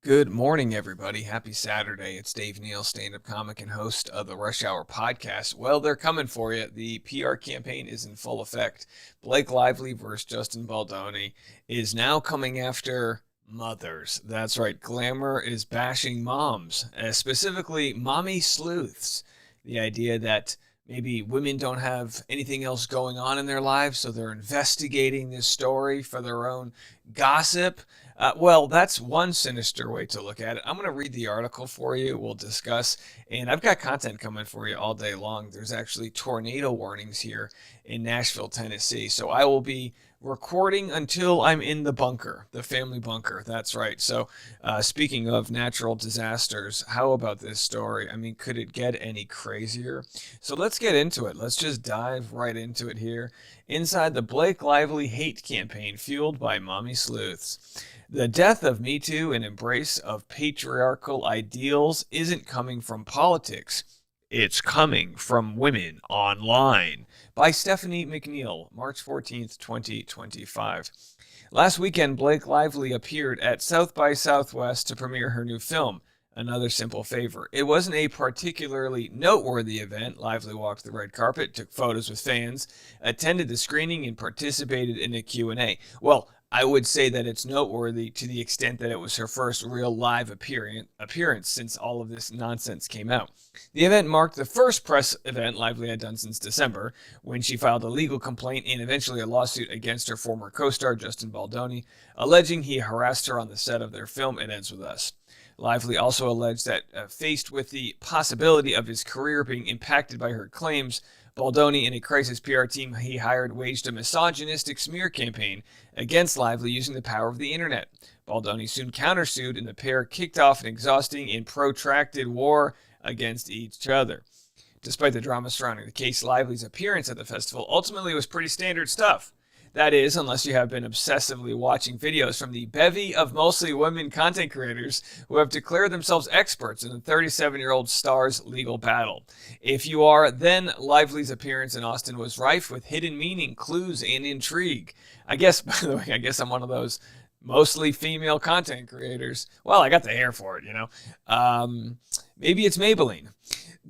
Good morning, everybody. Happy Saturday. It's Dave Neal, stand-up comic and host of the Rush Hour podcast. Well, they're coming for you. The PR campaign is in full effect. Blake Lively versus Justin Baldoni is now coming after mothers. That's right. Glamour is bashing moms, specifically mommy sleuths. The idea that maybe women don't have anything else going on in their lives, so they're investigating this story for their own gossip. Well, that's one sinister way to look at it. I'm going to read the article for you. We'll discuss, and I've got content coming for you all day long. There's actually tornado warnings here in Nashville, Tennessee. So I will be recording until I'm in the bunker, the family bunker. That's right. So speaking of natural disasters, how about this story? I mean, could it get any crazier? So let's get into it. Let's just dive right into it here. Inside the Blake Lively hate campaign fueled by mommy sleuths. The death of Me Too and embrace of patriarchal ideals isn't coming from politics. It's coming from women online. By Stephanie McNeal, March 14th, 2025. Last weekend, Blake Lively appeared at South by Southwest to premiere her new film, Another Simple Favor. It wasn't a particularly noteworthy event. Lively walked the red carpet, took photos with fans, attended the screening, and participated in a Q&A. Well, I would say that it's noteworthy to the extent that it was her first real live appearance since all of this nonsense came out. The event marked the first press event Lively had done since December, when she filed a legal complaint and eventually a lawsuit against her former co-star, Justin Baldoni, alleging he harassed her on the set of their film It Ends With Us. Lively also alleged that faced with the possibility of his career being impacted by her claims, Baldoni and a crisis PR team he hired waged a misogynistic smear campaign against Lively using the power of the internet. Baldoni soon countersued, and the pair kicked off an exhausting and protracted war against each other. Despite the drama surrounding the case, Lively's appearance at the festival ultimately was pretty standard stuff. That is, unless you have been obsessively watching videos from the bevy of mostly women content creators who have declared themselves experts in the 37-year-old star's legal battle. If you are, then Lively's appearance in Austin was rife with hidden meaning, clues, and intrigue. I guess, by the way, I'm one of those mostly female content creators. Well, I got the hair for it, you know. Maybe it's Maybelline.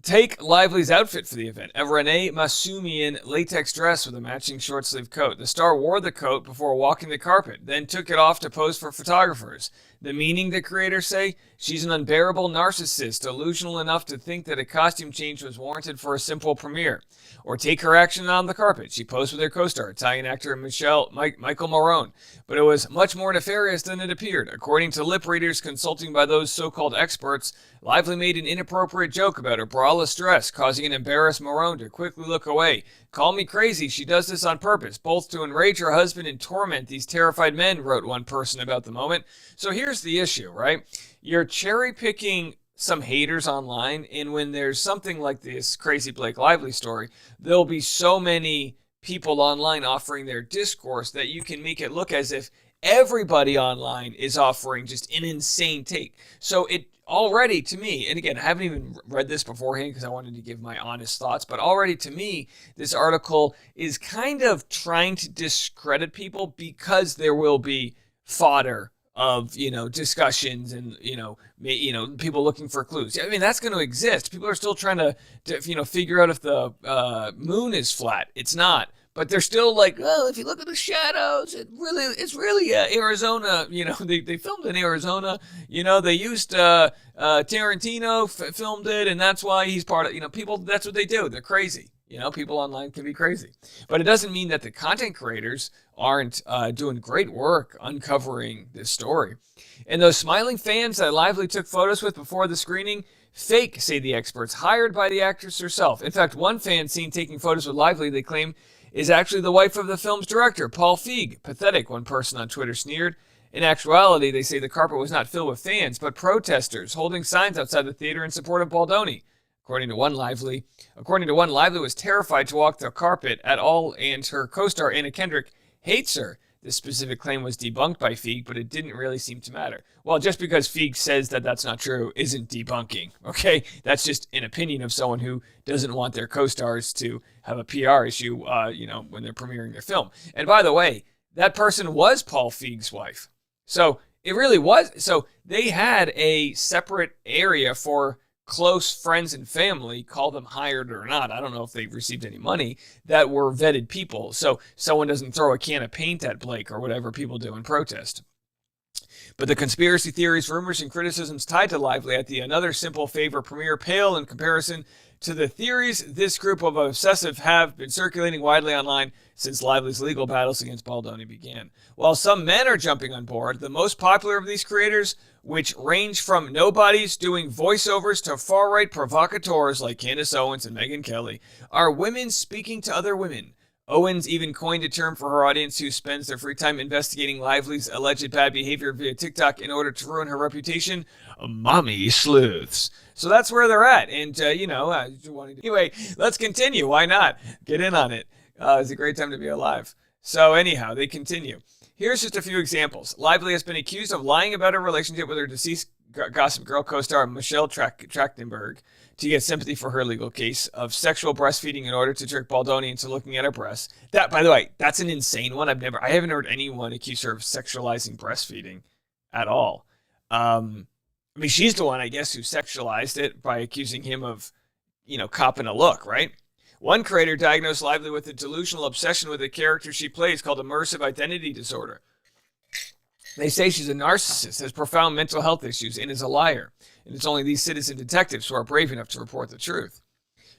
Take Lively's outfit for the event, a Renee Masumian latex dress with a matching short-sleeve coat. The star wore the coat before walking the carpet, then took it off to pose for photographers. The meaning, the creators say? She's an unbearable narcissist, delusional enough to think that a costume change was warranted for a simple premiere. Or take her action on the carpet. She posed with her co-star, Italian actor Michael Morone. But it was much more nefarious than it appeared. According to lip readers consulting by those so-called experts, Lively made an inappropriate joke about her braless dress, causing an embarrassed Morone to quickly look away. Call me crazy, she does this on purpose, both to enrage her husband and torment these terrified men, wrote one person about the moment. So here's the issue, right? You're cherry-picking some haters online, and when there's something like this crazy Blake Lively story, there'll be so many people online offering their discourse that you can make it look as if everybody online is offering just an insane take. So it already, to me, and again, I haven't even read this beforehand because I wanted to give my honest thoughts, but already to me, this article is kind of trying to discredit people because there will be fodder of, discussions and, people looking for clues. I mean, that's going to exist. People are still trying to figure out if the moon is flat. It's not. But they're still like, well, if you look at the shadows, it's really Arizona. They filmed in Arizona. They used Tarantino filmed it, and that's why he's part of. People. That's what they do. They're crazy. People online can be crazy, but it doesn't mean that the content creators aren't doing great work uncovering this story. And those smiling fans that Lively took photos with before the screening, fake, say the experts, hired by the actress herself. In fact, one fan seen taking photos with Lively, they claim, is actually the wife of the film's director, Paul Feig. Pathetic, one person on Twitter sneered. In actuality, they say the carpet was not filled with fans, but protesters holding signs outside the theater in support of Baldoni. According to one, Lively was terrified to walk the carpet at all, and her co-star Anna Kendrick hates her. This specific claim was debunked by Feig, but it didn't really seem to matter. Well, just because Feig says that that's not true isn't debunking, okay? That's just an opinion of someone who doesn't want their co-stars to have a PR issue, when they're premiering their film. And by the way, that person was Paul Feig's wife. So It really was. So they had a separate area for close friends and family, call them hired or not. I don't know if they received any money, that were vetted people. So someone doesn't throw a can of paint at Blake or whatever people do in protest. But the conspiracy theories, rumors, and criticisms tied to Lively at the Another Simple Favor premiere pale in comparison to the theories this group of obsessive have been circulating widely online since Lively's legal battles against Baldoni began. While some men are jumping on board, the most popular of these creators, which range from nobodies doing voiceovers to far-right provocateurs like Candace Owens and Megyn Kelly, are women speaking to other women. Owens even coined a term for her audience who spends their free time investigating Lively's alleged bad behavior via TikTok in order to ruin her reputation, mommy sleuths. So that's where they're at. And, anyway, let's continue. Why not? Get in on it. It's a great time to be alive. So anyhow, they continue. Here's just a few examples. Lively has been accused of lying about her relationship with her deceased Gossip Girl co-star Michelle Trachtenberg to get sympathy for her legal case, of sexual breastfeeding in order to trick Baldoni into looking at her breasts. That, by the way, that's an insane one. I haven't heard anyone accuse her of sexualizing breastfeeding at all. She's the one, I guess, who sexualized it by accusing him of, copping a look, right? One creator diagnosed Lively with a delusional obsession with a character she plays called immersive identity disorder. They say she's a narcissist, has profound mental health issues, and is a liar. And it's only these citizen detectives who are brave enough to report the truth.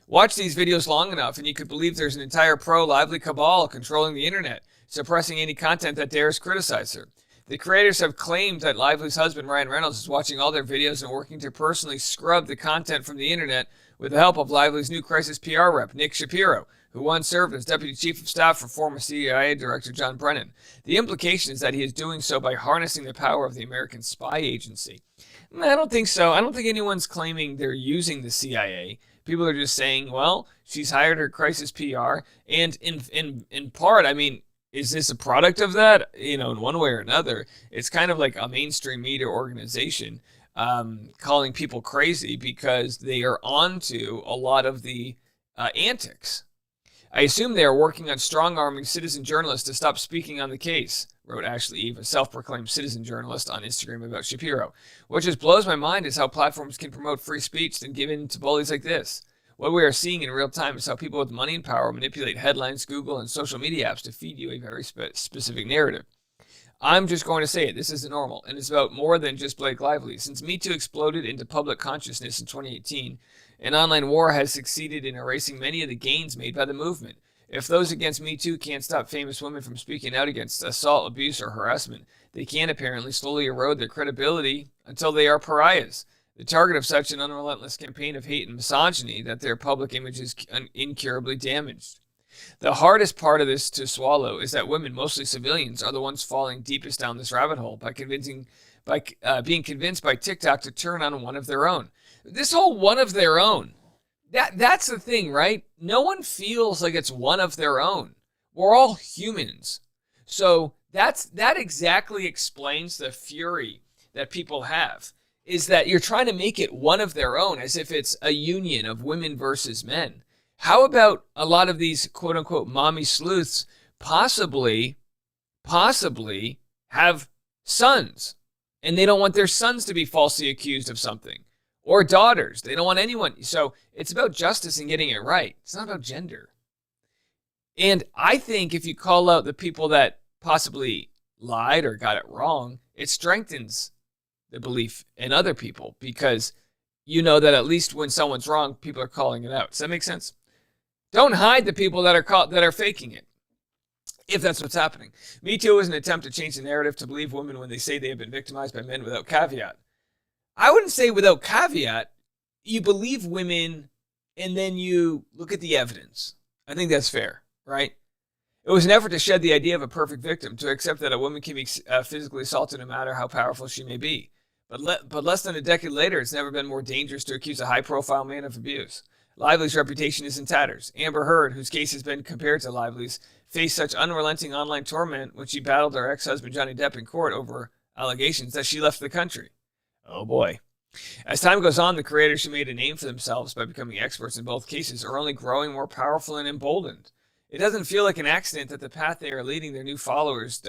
Watch these videos long enough, and you could believe there's an entire pro-Lively cabal controlling the internet, suppressing any content that dares criticize her. The creators have claimed that Lively's husband, Ryan Reynolds, is watching all their videos and working to personally scrub the content from the internet with the help of Lively's new crisis PR rep, Nick Shapiro, who once served as Deputy Chief of Staff for former CIA Director John Brennan. The implication is that he is doing so by harnessing the power of the American spy agency. I don't think so. I don't think anyone's claiming they're using the CIA. People are just saying, well, she's hired her crisis PR, and in part, is this a product of that? In one way or another, it's kind of like a mainstream media organization calling people crazy because they are onto a lot of the antics. I assume they are working on strong-arming citizen journalists to stop speaking on the case, wrote Ashley Eve, a self-proclaimed citizen journalist, on Instagram about Shapiro. What just blows my mind is how platforms can promote free speech then give in to bullies like this. What we are seeing in real time is how people with money and power manipulate headlines, Google, and social media apps to feed you a very specific narrative. I'm just going to say it. This isn't normal, and it's about more than just Blake Lively. Since Me Too exploded into public consciousness in 2018, an online war has succeeded in erasing many of the gains made by the movement. If those against Me Too can't stop famous women from speaking out against assault, abuse, or harassment, they can apparently slowly erode their credibility until they are pariahs, the target of such an unrelentless campaign of hate and misogyny that their public image is incurably damaged. The hardest part of this to swallow is that women, mostly civilians, are the ones falling deepest down this rabbit hole by being convinced by TikTok to turn on one of their own. This whole one of their own, that's the thing, right? No one feels like it's one of their own. We're all humans. So that exactly explains the fury that people have, is that you're trying to make it one of their own as if it's a union of women versus men. How about a lot of these quote-unquote mommy sleuths possibly have sons, and they don't want their sons to be falsely accused of something, or daughters. They don't want anyone. So it's about justice and getting it right. It's not about gender. And I think if you call out the people that possibly lied or got it wrong, it strengthens the belief in other people, because you know that at least when someone's wrong, people are calling it out. Does that make sense? Don't hide the people that are faking it, if that's what's happening. Me Too is an attempt to change the narrative to believe women when they say they have been victimized by men without caveat. I wouldn't say without caveat. You believe women and then you look at the evidence. I think that's fair, right? It was an effort to shed the idea of a perfect victim, to accept that a woman can be physically assaulted no matter how powerful she may be. But less than a decade later, it's never been more dangerous to accuse a high-profile man of abuse. Lively's reputation is in tatters. Amber Heard, whose case has been compared to Lively's, faced such unrelenting online torment when she battled her ex-husband Johnny Depp in court over allegations that she left the country. Oh boy. As time goes on, the creators who made a name for themselves by becoming experts in both cases are only growing more powerful and emboldened. It doesn't feel like an accident that the path they are leading their new followers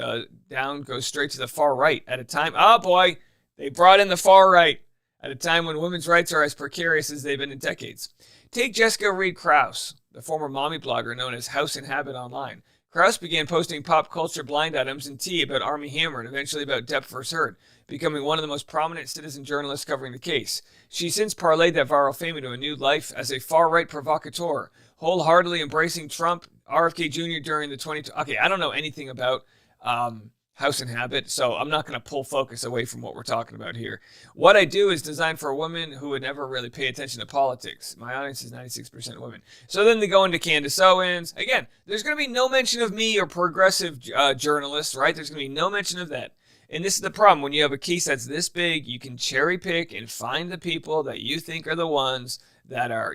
down goes straight to the far right at a time. Oh boy, they brought in the far right at a time when women's rights are as precarious as they've been in decades. Take Jessica Reed Krause, the former mommy blogger known as House and Habit Online. Krause began posting pop culture blind items and tea about Armie Hammer and eventually about Depp vs. Heard, becoming one of the most prominent citizen journalists covering the case. She since parlayed that viral fame into a new life as a far-right provocateur, wholeheartedly embracing Trump, RFK Jr. during the 20... Okay, I don't know anything about House and Habit, so I'm not going to pull focus away from what we're talking about here. What I do is designed for a woman who would never really pay attention to politics. My audience is 96% women. So then they go into Candace Owens. Again, there's going to be no mention of me or progressive journalists, right? There's going to be no mention of that. And this is the problem. When you have a case that's this big, you can cherry pick and find the people that you think are the ones that are,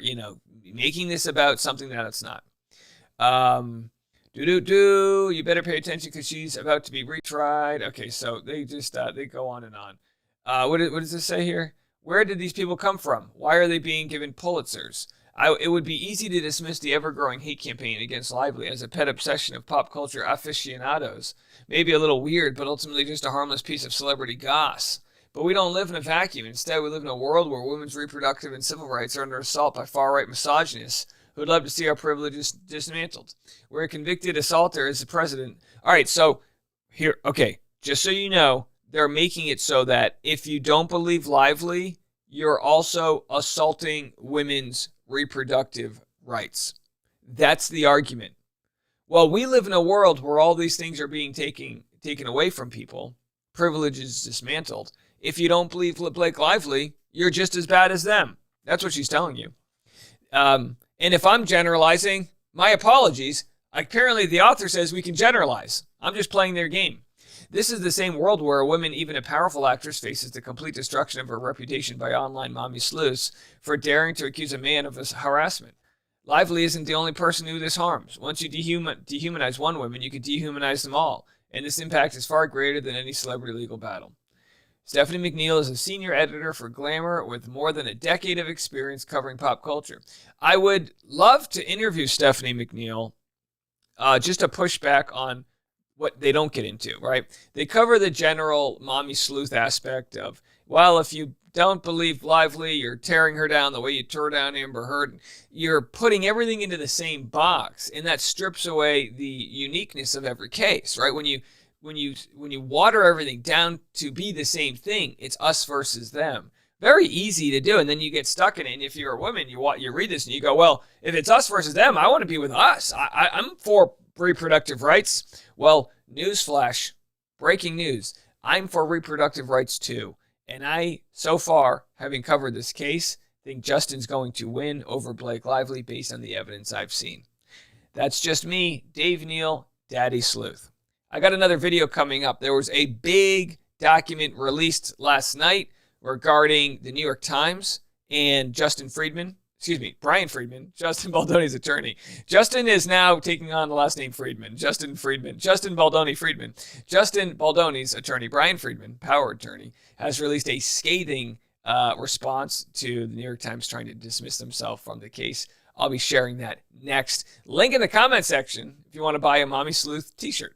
making this about something that it's not. You better pay attention because she's about to be retried. Okay, so they just, they go on and on. What does this say here? Where did these people come from? Why are they being given Pulitzers? It would be easy to dismiss the ever-growing hate campaign against Lively as a pet obsession of pop culture aficionados. Maybe a little weird, but ultimately just a harmless piece of celebrity goss. But we don't live in a vacuum. Instead, we live in a world where women's reproductive and civil rights are under assault by far-right misogynists who would love to see our privileges dismantled. Where a convicted assaulter is the president. All right, so here, okay, just so you know, they're making it so that if you don't believe Lively, you're also assaulting women's reproductive rights. That's the argument. Well, we live in a world where all these things are being taken away from people, privileges dismantled. If you don't believe Blake Lively, you're just as bad as them. That's what she's telling you. And if I'm generalizing, my apologies. Apparently, the author says we can generalize. I'm just playing their game. This is the same world where a woman, even a powerful actress, faces the complete destruction of her reputation by online mommy sleuths for daring to accuse a man of harassment. Lively isn't the only person who this harms. Once you dehumanize one woman, you can dehumanize them all. And this impact is far greater than any celebrity legal battle. Stephanie McNeal is a senior editor for Glamour with more than a decade of experience covering pop culture. I would love to interview Stephanie McNeal just to push back on what they don't get into, right? They cover the general mommy sleuth aspect of, well, if you don't believe Lively, you're tearing her down the way you tore down Amber Heard. You're putting everything into the same box, and that strips away the uniqueness of every case, right? When you water everything down to be the same thing, it's us versus them. Very easy to do, and then you get stuck in it. And if you're a woman, you read this and you go, well, if it's us versus them, I want to be with us. I'm for reproductive rights. Well, newsflash, breaking news. I'm for reproductive rights too. And I, so far, having covered this case, think Justin's going to win over Blake Lively based on the evidence I've seen. That's just me, Dave Neal, Daddy Sleuth. I got another video coming up. There was a big document released last night regarding the New York Times and Brian Friedman, Justin Baldoni's attorney. Justin is now taking on the last name Friedman. Justin Baldoni Friedman. Justin Baldoni's attorney, Brian Friedman, power attorney, has released a scathing response to the New York Times trying to dismiss themselves from the case. I'll be sharing that next. Link in the comment section if you want to buy a Mommy Sleuth t-shirt.